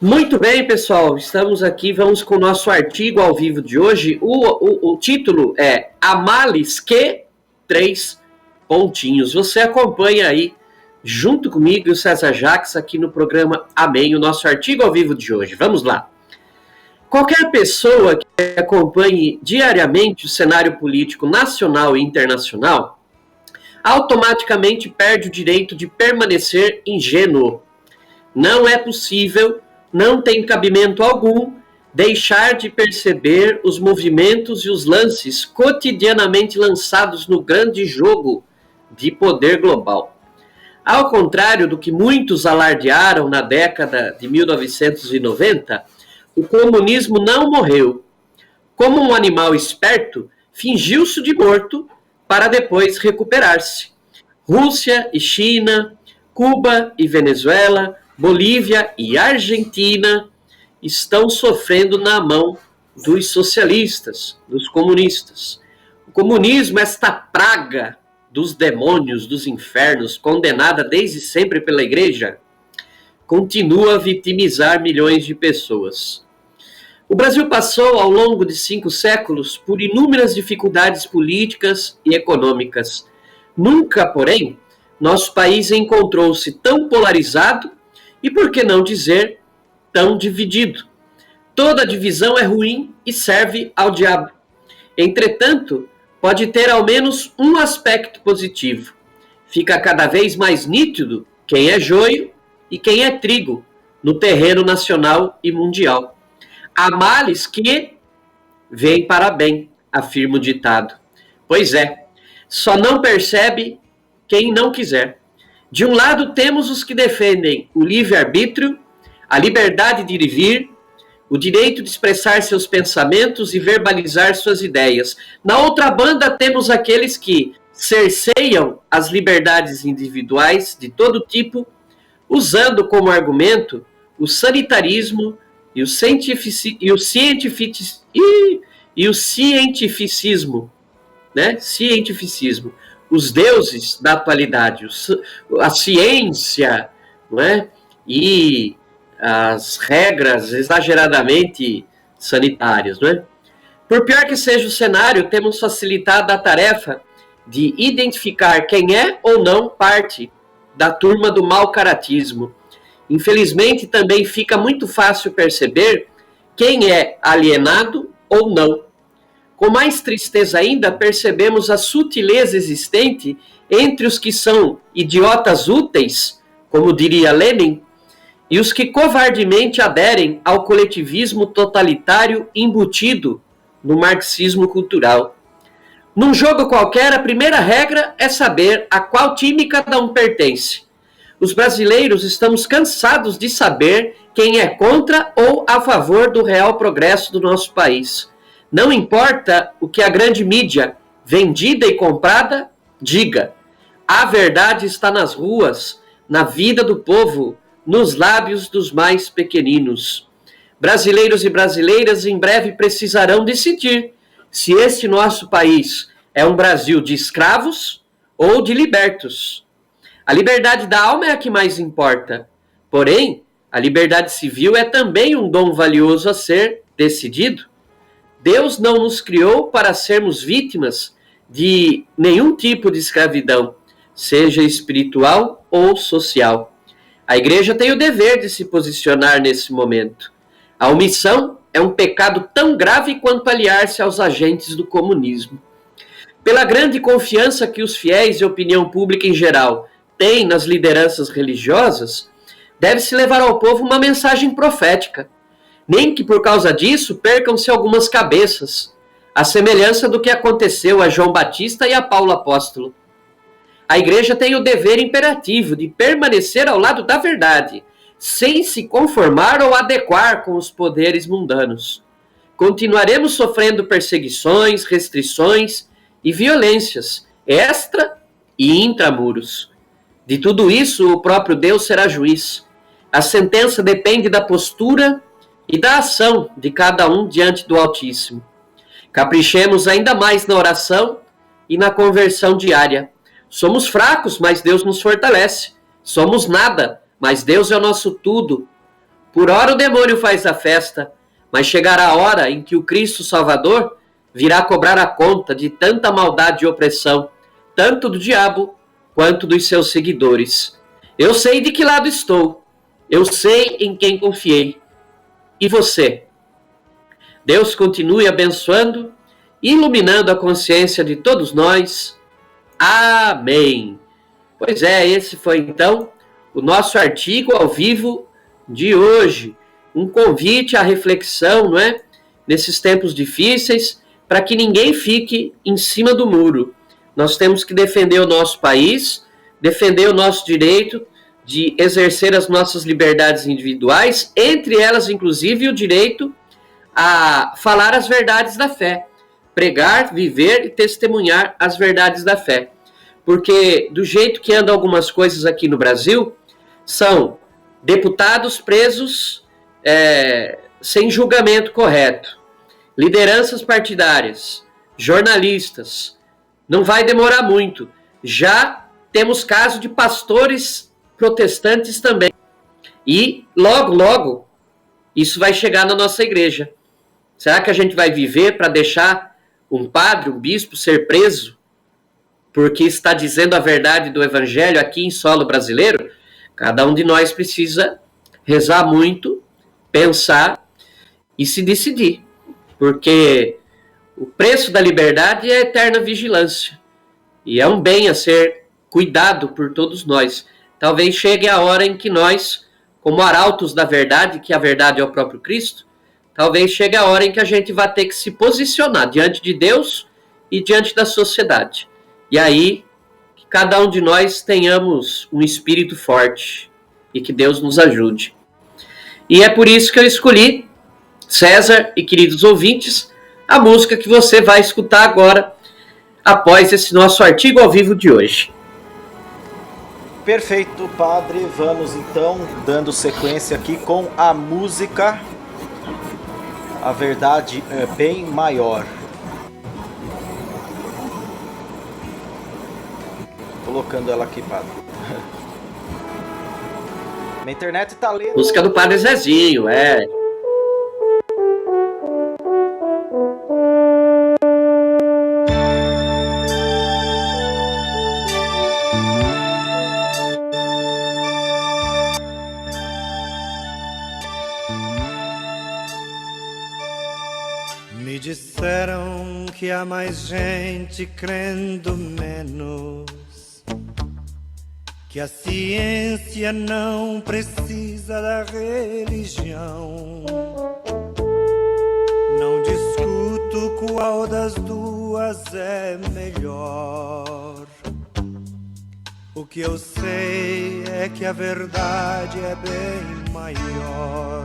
Muito bem, pessoal, estamos aqui, vamos com o nosso artigo ao vivo de hoje. O título é "Há males que..." três pontinhos. Você acompanha aí, junto comigo e o César Jacques, aqui no programa Amém, o nosso artigo ao vivo de hoje. Vamos lá. Qualquer pessoa que acompanhe diariamente o cenário político nacional e internacional, automaticamente perde o direito de permanecer ingênuo. Não é possível, não tem cabimento algum, deixar de perceber os movimentos e os lances cotidianamente lançados no grande jogo de poder global. Ao contrário do que muitos alardearam na década de 1990, o comunismo não morreu. Como um animal esperto, fingiu-se de morto para depois recuperar-se. Rússia e China, Cuba e Venezuela, Bolívia e Argentina estão sofrendo na mão dos socialistas, dos comunistas. O comunismo, esta praga dos demônios, dos infernos, condenada desde sempre pela Igreja, continua a vitimizar milhões de pessoas. O Brasil passou, ao longo de 5 séculos, por inúmeras dificuldades políticas e econômicas. Nunca, porém, nosso país encontrou-se tão polarizado e, por que não dizer, tão dividido. Toda divisão é ruim e serve ao diabo. Entretanto, pode ter ao menos um aspecto positivo. Fica cada vez mais nítido quem é joio e quem é trigo no terreno nacional e mundial. Há males que vêm para bem, afirma o ditado. Pois é, só não percebe quem não quiser. De um lado temos os que defendem o livre-arbítrio, a liberdade de ir e vir, o direito de expressar seus pensamentos e verbalizar suas ideias. Na outra banda temos aqueles que cerceiam as liberdades individuais de todo tipo, usando como argumento o sanitarismo e o cientificismo, né? Cientificismo. Os deuses da atualidade, a ciência, não é? E as regras exageradamente sanitárias, não é? Por pior que seja o cenário, temos facilitado a tarefa de identificar quem é ou não parte da turma do mau-caratismo. Infelizmente, também fica muito fácil perceber quem é alienado ou não. Com mais tristeza ainda, percebemos a sutileza existente entre os que são idiotas úteis, como diria Lenin, e os que covardemente aderem ao coletivismo totalitário embutido no marxismo cultural. Num jogo qualquer, a primeira regra é saber a qual time cada um pertence. Os brasileiros estamos cansados de saber quem é contra ou a favor do real progresso do nosso país. Não importa o que a grande mídia, vendida e comprada, diga. A verdade está nas ruas, na vida do povo, nos lábios dos mais pequeninos. Brasileiros e brasileiras em breve precisarão decidir se este nosso país é um Brasil de escravos ou de libertos. A liberdade da alma é a que mais importa. Porém, a liberdade civil é também um dom valioso a ser decidido. Deus não nos criou para sermos vítimas de nenhum tipo de escravidão. seja espiritual ou social. A igreja tem o dever de se posicionar nesse momento. A omissão é um pecado tão grave quanto aliar-se aos agentes do comunismo. Pela grande confiança que os fiéis e a opinião pública em geral têm nas lideranças religiosas, deve-se levar ao povo uma mensagem profética. Nem que por causa disso percam-se algumas cabeças, à semelhança do que aconteceu a João Batista e a Paulo Apóstolo. A igreja tem o dever imperativo de permanecer ao lado da verdade, sem se conformar ou adequar com os poderes mundanos. Continuaremos sofrendo perseguições, restrições e violências, extra e intramuros. De tudo isso, o próprio Deus será juiz. A sentença depende da postura e da ação de cada um diante do Altíssimo. Caprichemos ainda mais na oração e na conversão diária. Somos fracos, mas Deus nos fortalece. Somos nada, mas Deus é o nosso tudo. Por ora o demônio faz a festa, mas chegará a hora em que o Cristo Salvador virá cobrar a conta de tanta maldade e opressão, tanto do diabo quanto dos seus seguidores. Eu sei de que lado estou. Eu sei em quem confiei. E você? Deus continue abençoando e iluminando a consciência de todos nós. Amém. Pois é, esse foi então o nosso artigo ao vivo de hoje. Um convite à reflexão, não é? Nesses tempos difíceis, para que ninguém fique em cima do muro. Nós temos que defender o nosso país, defender o nosso direito de exercer as nossas liberdades individuais, entre elas, inclusive, o direito a falar as verdades da fé, pregar, viver e testemunhar as verdades da fé. Porque, do jeito que andam algumas coisas aqui no Brasil, são deputados presos sem julgamento correto, lideranças partidárias, jornalistas. Não vai demorar muito. Já temos caso de pastores protestantes também. E logo, logo, isso vai chegar na nossa igreja. Será que a gente vai viver para deixar um padre, um bispo ser preso porque está dizendo a verdade do evangelho aqui em solo brasileiro? Cada um de nós precisa rezar muito, pensar e se decidir. Porque o preço da liberdade é a eterna vigilância. E é um bem a ser cuidado por todos nós. Talvez chegue a hora em que nós, como arautos da verdade, que a verdade é o próprio Cristo, talvez chegue a hora em que a gente vai ter que se posicionar diante de Deus e diante da sociedade. E aí, que cada um de nós tenhamos um espírito forte e que Deus nos ajude. E é por isso que eu escolhi, César e queridos ouvintes, a música que você vai escutar agora, após esse nosso artigo ao vivo de hoje. Perfeito, padre. Vamos então dando sequência aqui com a música A Verdade é Bem Maior. Colocando ela aqui, padre. Minha internet tá lendo. Música do Padre Zezinho, Me disseram que há mais gente crendo menos, que a ciência não precisa da religião. Não discuto qual das duas é melhor. O que eu sei é que a verdade é bem maior.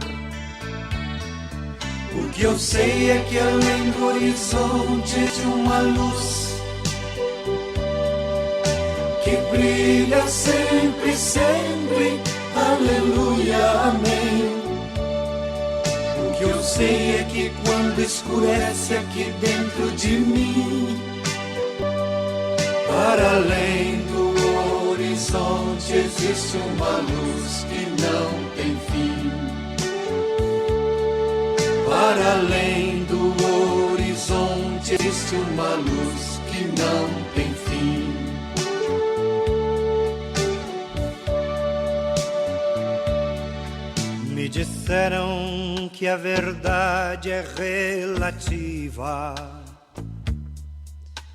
O que eu sei é que além do horizonte de uma luz que brilha sempre, sempre, aleluia, amém. O que eu sei é que quando escurece aqui dentro de mim, para além do horizonte existe uma luz que não tem fim. Para além do horizonte existe uma luz que não tem fim. Me disseram que a verdade é relativa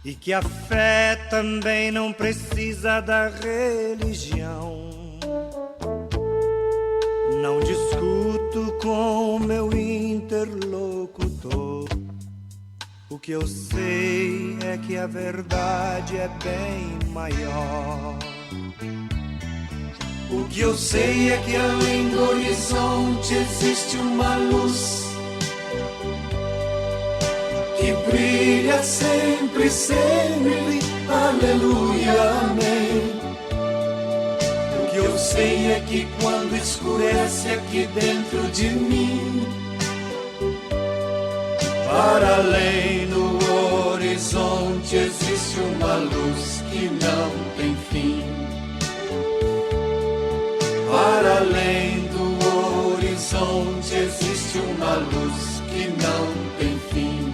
e que a fé também não precisa da religião. Não discuto com meu interlocutor. O que eu sei é que a verdade é bem maior. O que eu sei é que além do horizonte existe uma luz que brilha sempre, sempre, aleluia, amém. O que eu sei é que quando escurece aqui dentro de mim, para além do horizonte existe uma luz que não tem fim. Para além do horizonte existe uma luz que não tem fim.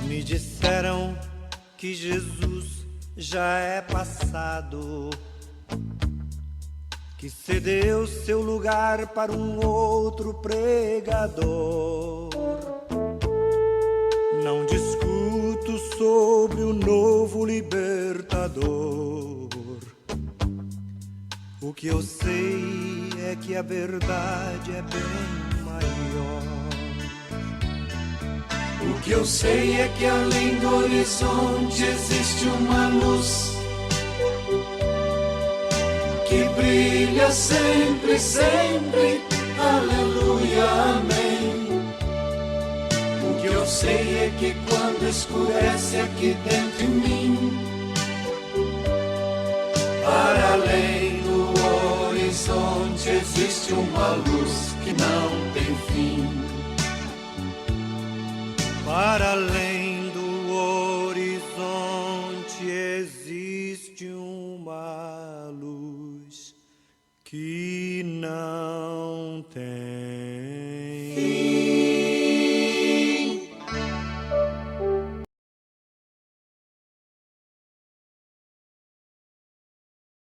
Me disseram que Jesus já é passado, que cedeu seu lugar para um outro pregador. Não discuto sobre o novo libertador. O que eu sei é que a verdade é bem maior. O que eu sei é que além do horizonte existe uma luz que brilha sempre, sempre, aleluia, amém. O que eu sei é que quando escurece aqui dentro de mim, para além do horizonte existe uma luz que não tem fim. Para além do horizonte existe uma luz que não tem